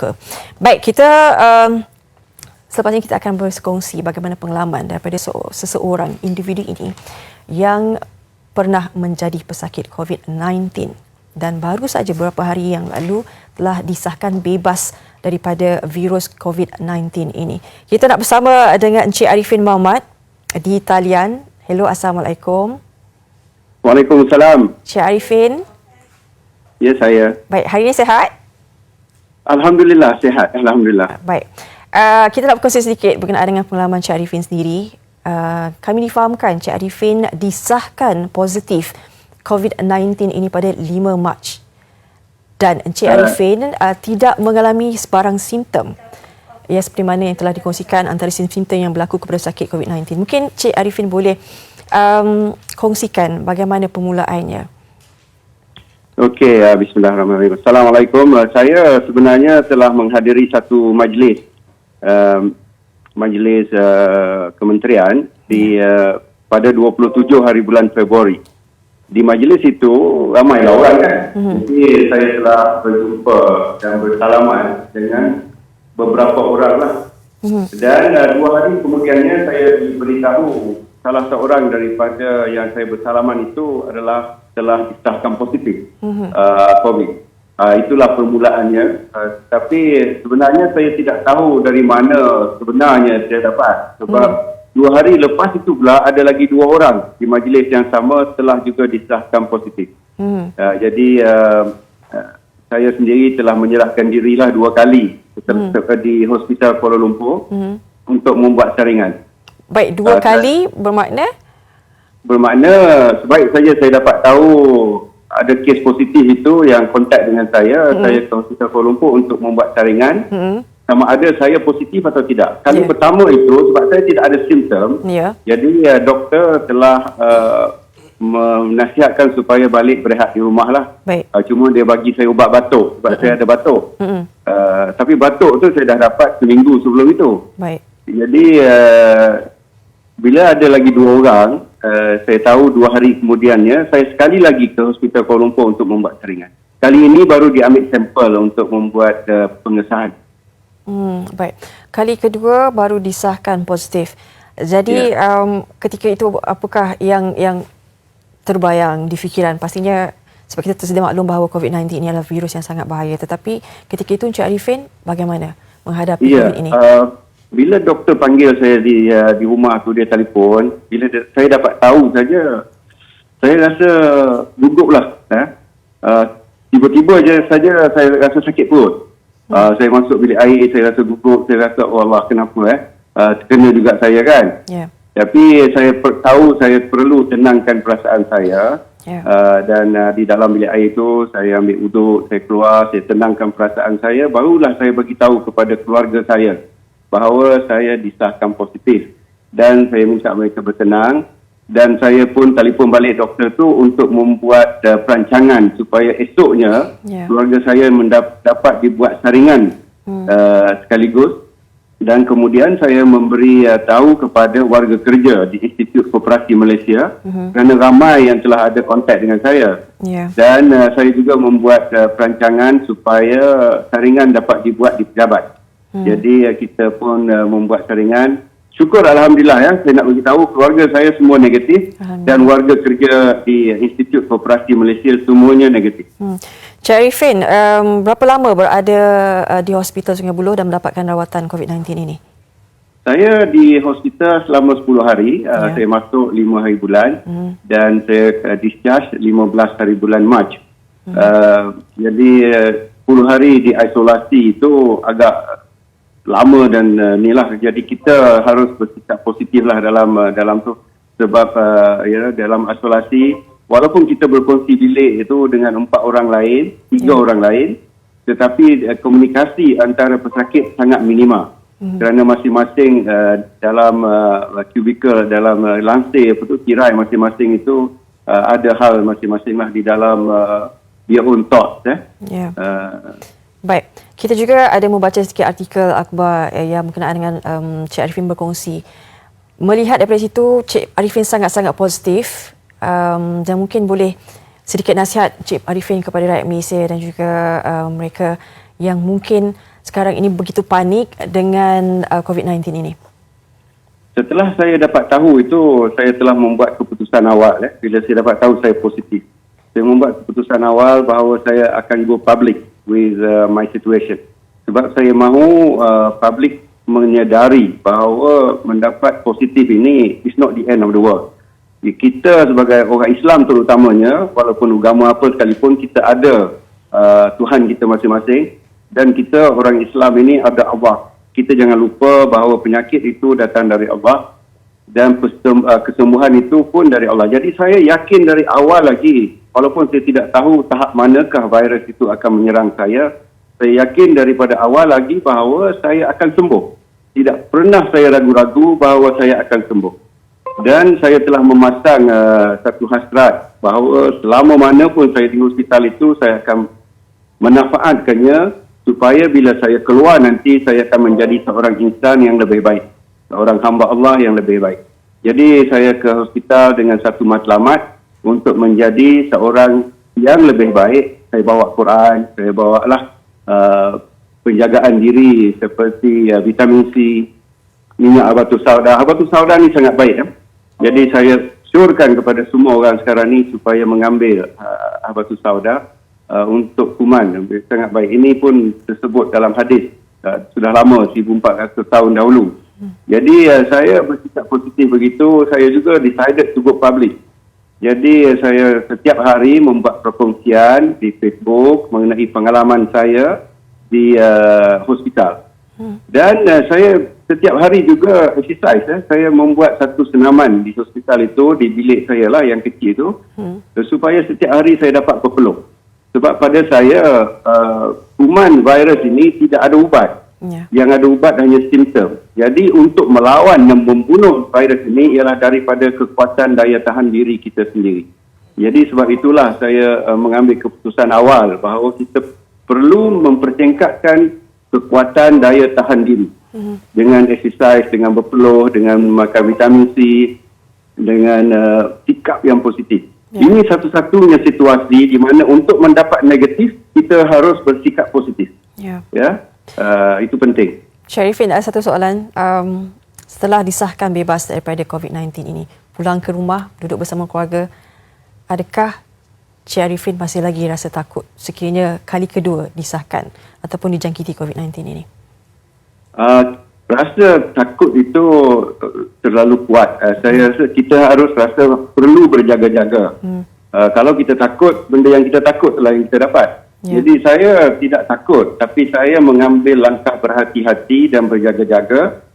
terbuka. Baik, kita selepas ini kita akan berkongsi bagaimana pengalaman daripada seseorang individu ini yang pernah menjadi pesakit COVID-19 dan baru saja beberapa hari yang lalu telah disahkan bebas daripada virus COVID-19 ini. Kita nak bersama dengan Encik Arifin Muhammad di talian. Hello, Assalamualaikum. Waalaikumsalam. Encik Arifin. Ya, saya. Baik, hari ini sihat? Alhamdulillah, sihat. Alhamdulillah. Baik. Kita nak berkongsi sedikit berkenaan dengan pengalaman Encik Arifin sendiri. Kami difahamkan Encik Arifin disahkan positif COVID-19 ini pada 5 Mac. Dan Encik Arifin tidak mengalami sebarang simptom. Ya, seperti mana yang telah dikongsikan antara simptom yang berlaku kepada sakit COVID-19. Mungkin Encik Arifin boleh kongsikan bagaimana permulaannya. Okey, bismillahirrahmanirrahim. Assalamualaikum. Saya sebenarnya telah menghadiri satu majlis kementerian pada 27 hari bulan Februari. Di majlis itu ramailah orang kan. Jadi saya telah berjumpa dan bersalaman dengan beberapa orang lah. Dan 2 hari kemudiannya saya diberitahu salah seorang daripada yang saya bersalaman itu adalah telah disahkan positif COVID. Itulah permulaannya. Tapi sebenarnya saya tidak tahu dari mana sebenarnya saya dapat. Sebab 2 hari lepas itu pula ada lagi 2 orang di majlis yang sama telah juga disahkan positif. Jadi saya sendiri telah menyerahkan dirilah 2 kali di Hospital Kuala Lumpur untuk membuat saringan. Baik, 2 kali bermakna? Bermakna sebaik saja saya dapat tahu ada kes positif itu yang kontak dengan saya ke Hospital Kuala Lumpur untuk membuat saringan sama ada saya positif atau tidak. Kali pertama itu sebab saya tidak ada simptom, jadi doktor telah menasihatkan supaya balik berehat di rumah lah. Cuma dia bagi saya ubat batuk sebab saya ada batuk. Tapi batuk tu saya dah dapat seminggu sebelum itu. Jadi bila ada lagi 2 orang, saya tahu 2 hari kemudiannya, saya sekali lagi ke Hospital Kuala Lumpur untuk membuat saringan. Kali ini baru diambil sampel untuk membuat pengesahan. Baik. Kali kedua baru disahkan positif. Jadi ketika itu apakah yang terbayang di fikiran? Pastinya sebab kita tersedia maklum bahawa COVID-19 ini adalah virus yang sangat bahaya. Tetapi ketika itu Encik Arifin bagaimana menghadapi COVID ini? Bila doktor panggil saya di rumah tu, dia telefon, bila saya dapat tahu saja, saya rasa guguplah. Tiba-tiba saja saya rasa sakit perut. Saya masuk bilik air, saya rasa gugup, saya rasa oh Allah, kenapa terkena juga saya kan. Tapi saya tahu saya perlu tenangkan perasaan saya. Dan di dalam bilik air itu saya ambil uduk, saya keluar, saya tenangkan perasaan saya, barulah saya bagi tahu kepada keluarga saya bahawa saya disahkan positif dan saya minta mereka bertenang dan saya pun telefon balik doktor tu untuk membuat perancangan supaya esoknya keluarga saya dapat dibuat saringan sekaligus dan kemudian saya memberi tahu kepada warga kerja di Institut Koperasi Malaysia kerana ramai yang telah ada kontak dengan saya dan saya juga membuat perancangan supaya saringan dapat dibuat di pejabat. Jadi kita pun membuat saringan. Syukur Alhamdulillah saya nak beritahu keluarga saya semua negatif dan warga kerja di Institut Koperasi Malaysia semuanya negatif. Encik Arifin, berapa lama berada di Hospital Sungai Buloh dan mendapatkan rawatan COVID-19 ini? Saya di hospital selama 10 hari. Saya masuk 5 hari bulan dan saya discharge 15 hari bulan Mac. Jadi 10 hari di isolasi itu agak lama dan inilah jadi kita harus bersikap positif lah dalam tu sebab dalam isolasi walaupun kita berkongsi bilik itu dengan 4 orang lain, 3 orang lain, tetapi komunikasi antara pesakit sangat minima kerana masing-masing dalam kubikel, dalam lansir tirai masing-masing itu ada hal masing-masing lah di dalam their own thoughts. Baik, kita juga ada membaca sedikit artikel akhbar yang berkenaan dengan Cik Arifin berkongsi. Melihat daripada situ, Cik Arifin sangat-sangat positif dan mungkin boleh sedikit nasihat Cik Arifin kepada rakyat Malaysia dan juga mereka yang mungkin sekarang ini begitu panik dengan COVID-19 ini? Setelah saya dapat tahu itu, saya telah membuat keputusan awal. Bila saya dapat tahu saya positif, saya membuat keputusan awal bahawa saya akan go public with my situation. Sebab saya mahu public menyadari bahawa mendapat positif ini is not the end of the world. Kita sebagai orang Islam terutamanya, walaupun agama apa sekalipun, kita ada Tuhan kita masing-masing, dan kita orang Islam ini ada Allah. Kita jangan lupa bahawa penyakit itu datang dari Allah dan kesembuhan itu pun dari Allah. Jadi saya yakin dari awal lagi, walaupun saya tidak tahu tahap manakah virus itu akan menyerang saya yakin daripada awal lagi bahawa saya akan sembuh. Tidak pernah saya ragu-ragu bahawa saya akan sembuh. Dan saya telah memasang satu hasrat bahawa selama mana pun saya di hospital itu, saya akan memanfaatkannya supaya bila saya keluar nanti, saya akan menjadi seorang insan yang lebih baik, seorang hamba Allah yang lebih baik. Jadi saya ke hospital dengan satu matlamat untuk menjadi seorang yang lebih baik. Saya bawa Quran, saya bawalah penjagaan diri seperti vitamin C, minyak habatus sauda. Habatus sauda ni sangat baik. Jadi saya syorkan kepada semua orang sekarang ni supaya mengambil habatus sauda untuk kuman. Sangat baik. Ini pun tersebut dalam hadis. Sudah lama, 1400 tahun dahulu. Jadi saya bersikap positif begitu. Saya juga decided to go public. Jadi saya setiap hari membuat perkongsian di Facebook mengenai pengalaman saya di hospital. Dan saya setiap hari juga exercise. Saya membuat satu senaman di hospital itu, di bilik saya lah yang kecil itu, supaya setiap hari saya dapat berpeluh. Sebab pada saya, kuman virus ini tidak ada ubat. Yang ada ubat hanya simptom. Jadi untuk melawan dan membunuh virus ini ialah daripada kekuatan daya tahan diri kita sendiri. Jadi sebab itulah saya mengambil keputusan awal bahawa kita perlu mempertingkatkan kekuatan daya tahan diri. Dengan exercise, dengan berpeluh, dengan makan vitamin C, dengan sikap yang positif. Ini satu-satunya situasi di mana untuk mendapat negatif, kita harus bersikap positif. Itu penting. Sharifin, ada satu soalan. Setelah disahkan bebas daripada COVID-19 ini, pulang ke rumah, duduk bersama keluarga, adakah Cik Arifin masih lagi rasa takut sekiranya kali kedua disahkan ataupun dijangkiti COVID-19 ini? Rasa takut itu terlalu kuat. Saya rasa kita harus rasa perlu berjaga-jaga. Kalau kita takut, benda yang kita takut adalah yang kita dapat. Jadi saya tidak takut, tapi saya mengambil langkah berhati-hati dan berjaga-jaga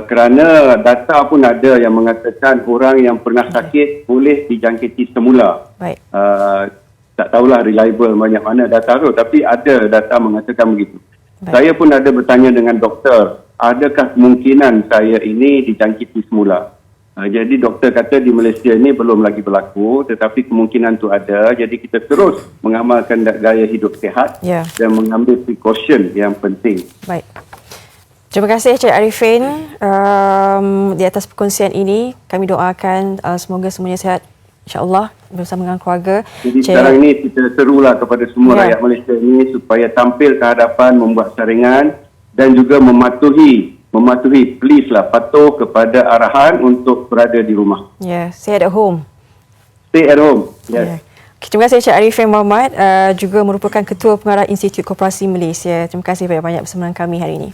kerana data pun ada yang mengatakan orang yang pernah sakit boleh dijangkiti semula. Tak tahulah reliable banyak mana data tu, tapi ada data mengatakan begitu. Saya pun ada bertanya dengan doktor, adakah kemungkinan saya ini dijangkiti semula? Jadi doktor kata di Malaysia ini belum lagi berlaku, tetapi kemungkinan tu ada. Jadi kita terus mengamalkan gaya hidup sihat dan mengambil precaution yang penting. Baik. Terima kasih Cik Arifin di atas perkongsian ini. Kami doakan semoga semuanya sihat, insya-Allah, bersama dengan keluarga. Jadi sekarang ini kita serulah kepada semua rakyat Malaysia ini supaya tampil ke hadapan, membuat saringan dan juga mematuhi, please lah, patuh kepada arahan untuk berada di rumah. Stay at home. Stay at home. Yes. Terima kasih Cik Arifin Mohamad, juga merupakan Ketua Pengarah Institut Koperasi Malaysia. Terima kasih banyak-banyak bersama dengan kami hari ini.